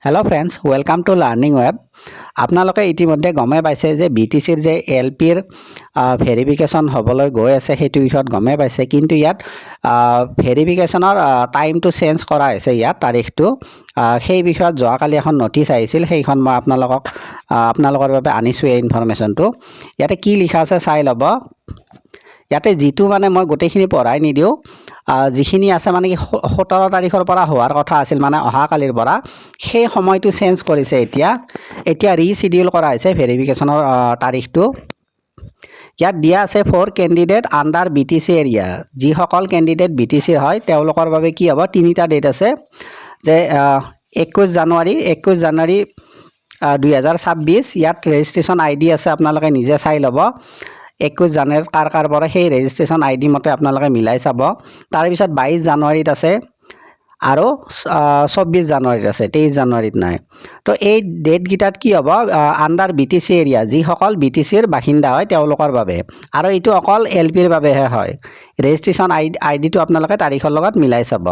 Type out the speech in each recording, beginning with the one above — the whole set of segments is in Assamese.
Hello' friends, welcome to learning web. আপোনালোকে ইতিমধ্যে গমেই পাইছে যে BTCৰ যে LPৰ ভেৰিফিকেশ্যন হ'বলৈ গৈ আছে সেইটো বিষয়ত গমেই পাইছে, কিন্তু ইয়াত ভেৰিফিকেশ্যনৰ টাইমটো চেঞ্জ কৰা হৈছে, ইয়াত তাৰিখটো। সেই বিষয়ত যোৱাকালি এখন নটিচ আহিছিল, সেইখন মই আপোনালোকৰ বাবে আনিছোঁ এই ইনফৰমেশ্যনটো। ইয়াতে কি লিখা আছে চাই ল'ব। ইয়াতে যিটো মানে মই গোটেইখিনি পঢ়াই নিদিওঁ, যিখিনি আছে মানে কি 17 তাৰিখৰ পৰা হোৱাৰ কথা আছিল, মানে অহাকালিৰ পৰা সেই সময়টো চেঞ্জ কৰিছে। এতিয়া ৰিচিডিউল কৰা হৈছে ভেৰিফিকেশ্যনৰ তাৰিখটো। ইয়াত দিয়া আছে for candidate under BTC area. যিসকল কেণ্ডিডেট BTC হয় তেওঁলোকৰ বাবে কি হ'ব, তিনিটা ডেট আছে, যে 21 জানুৱাৰী 2026। ইয়াত ৰেজিষ্ট্ৰেশ্যন ID আছে, আপোনালোকে নিজে চাই ল'ব 21 জানুৱাৰীত কাৰ পৰা, সেই ৰেজিষ্ট্ৰেশ্যন ID মতে আপোনালোকে মিলাই চাব। তাৰপিছত 22 জানুৱাৰীত আছে আৰু 24 জানুৱাৰীত আছে, 23 জানুৱাৰীত নাই। তো এই ডেটকেইটাত কি হ'ব, আণ্ডাৰ BTC এৰিয়া যিসকল BTCৰ বাসিন্দা হয় তেওঁলোকৰ বাবে, আৰু এইটো অকল LPৰ বাবেহে হয়। ৰেজিষ্ট্ৰেশ্যন IDটো আপোনালোকে তাৰিখৰ লগত মিলাই চাব।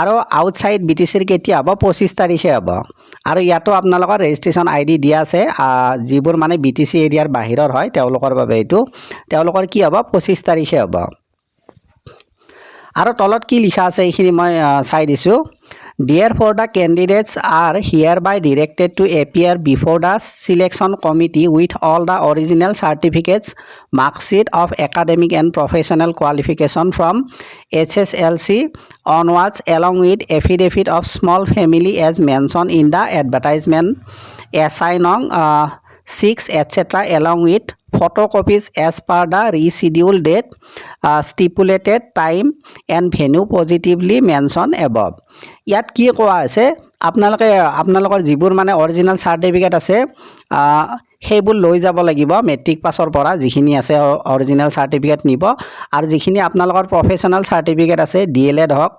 আৰু আউটছাইড BTCৰ কেতিয়া হ'ব, 25 তাৰিখে হ'ব। আৰু ইয়াতো আপোনালোকৰ ৰেজিষ্ট্ৰেশ্যন ID দিয়া আছে, যিবোৰ মানে BTC এৰিয়াৰ বাহিৰৰ হয় তেওঁলোকৰ বাবে এইটো, তেওঁলোকৰ কি হ'ব, 25 তাৰিখে হ'ব। আৰু তলত কি লিখা আছে এইখিনি মই চাই দিছোঁ। Therefore, the candidates are hereby directed to appear before the selection committee with all the original certificates, marksheet of academic and professional qualification from HSLC onwards, along with affidavit of small family as mentioned in the advertisement, SI Nong 6, etc., along with photocopies as per the rescheduled date, stipulated time and venue positively mentioned above. ইয়াত কি কোৱা হৈছে, আপোনালোকৰ যিবোৰ মানে অৰিজিনেল চাৰ্টিফিকেট আছে সেইবোৰ লৈ যাব লাগিব। মেট্ৰিক পাছৰ পৰা যিখিনি আছে অৰিজিনেল চাৰ্টিফিকেট নিব, আৰু যিখিনি আপোনালোকৰ প্ৰফেশ্যনেল চাৰ্টিফিকেট আছে, DLED হওক,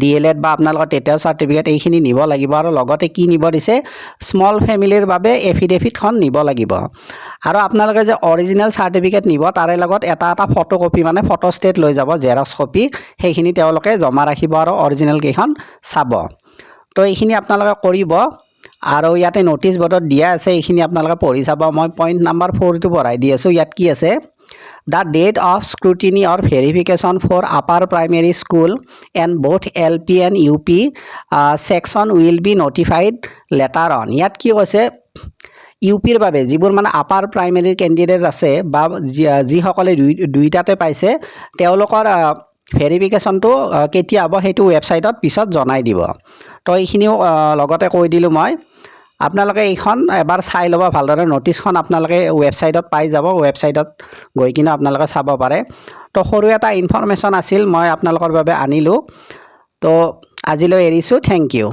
DLED বা আপোনালোকৰ টেটৰ চাৰ্টিফিকেট, এইখিনি নিব লাগিব। আৰু লগতে কি নিব দিছে, স্মল ফেমিলিৰ বাবে এফিডেভিটখন নিব লাগিব। আৰু আপোনালোকে যে অৰিজিনেল চাৰ্টিফিকেট নিব তাৰে লগত এটা ফটোকপি, মানে ফটোষ্টেট লৈ যাব, জেৰক্স কপি, সেইখিনি তেওঁলোকে জমা ৰাখিব আৰু অৰিজিনেল কেইখন চাব। তো এইখিনি আপোনালোকে কৰিব। আৰু ইয়াতে নটিচ বৰ্ডত দিয়া আছে, এইখিনি আপোনালোকে পঢ়ি চাব। মই পইণ্ট নাম্বাৰ 4টো পঢ়াই দি আছোঁ। ইয়াত কি আছে, The date of scrutiny or verification for upper primary school and both LP and UP section will be notified later on. ইয়াত কি কৈছে, UPৰ বাবে যিবোৰ মানে আপাৰ প্ৰাইমেৰীৰ কেণ্ডিডেট আছে বা যিসকলে দুইটাতে পাইছে, তেওঁলোকৰ ভেৰিফিকেশ্যনটো কেতিয়া হ'ব সেইটো ৱেবছাইটত পিছত জনাই দিব। তো এইখিনিও লগতে কৈ দিলোঁ মই। আপোনালোকে এইখন এবাৰ চাই ল'ব ভালদৰে, নটিচখন আপোনালোকে ৱেবছাইটত পাই যাব, ৱেবছাইটত গৈ কিনে আপোনালোকে চাব পাৰে। তো সৰু এটা ইনফৰমেশ্যন আছিল, মই আপোনালোকৰ বাবে আনিলোঁ। তো আজিলৈ এৰিছোঁ, থেংক ইউ।